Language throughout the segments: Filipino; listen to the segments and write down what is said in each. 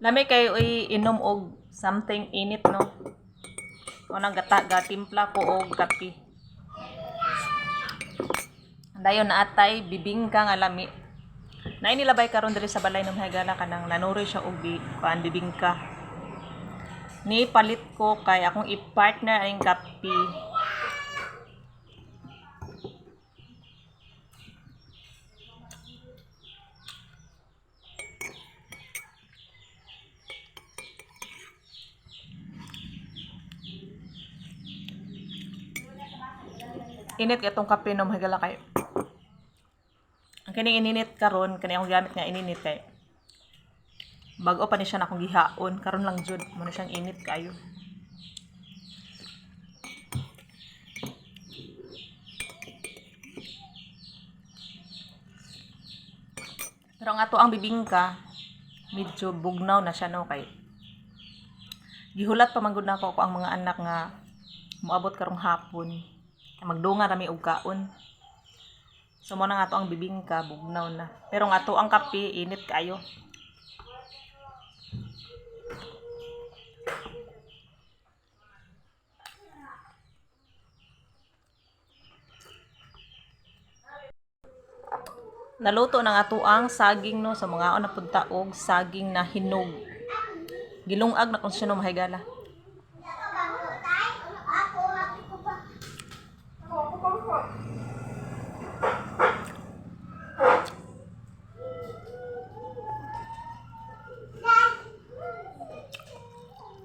Lami kayo inom og something init no. Unang gatimpla ko og kape. Dayon na atay bibingka nga lami. Nainilabay karon diri sa balay ng higala kanang nanuri siya og bibingka. Ni palit ko kay akong i-partner ang kape. Init itong kape no higala kay. Ang kining ininit karon kani akong gamit nga ininit kay. Bag-o pa ni siya na akong gihaon karon lang jud mo na siyang init kayo. Pero ang ato ang bibingka medyo bugnaw na siya no kay. Gihulat pa man gud nako ang mga anak nga moabot karong hapon. Magdunga rami og kaon. So mo na nga to ang bibingka bugnaw na. Pero nga to ang kape init kayo. Naluto na nga to ang saging no sa mga na punta og saging na hinog. Gilungag na kun siya no mahigala.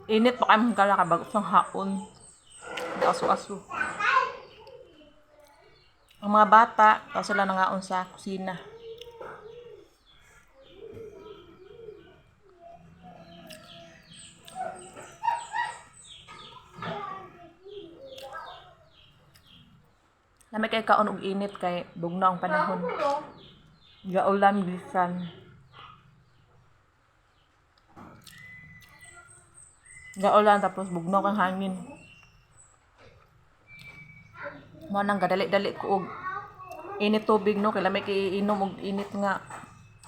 Init pa kayo magkala ka bago sang haon. Aso-aso. Ang mga bata, kasi sila nangaon sa kusina. Lamay kay kaon og init kay bugnaw ang panahon. Gaulan bisan. Gaulan tapos bugnaw kang hangin. Mo nang gadali-dali ko og init tubig no kay lamay kay inom og init nga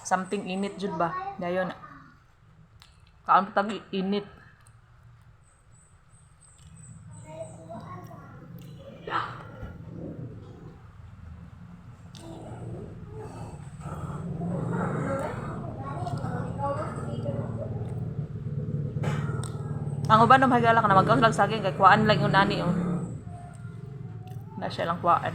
something init jud ba. Dayon. Kaon tag init. Ang uban no mahigala ka na magkaon lang saging kay kuan lang yung nani oh. Na siya lang kuan.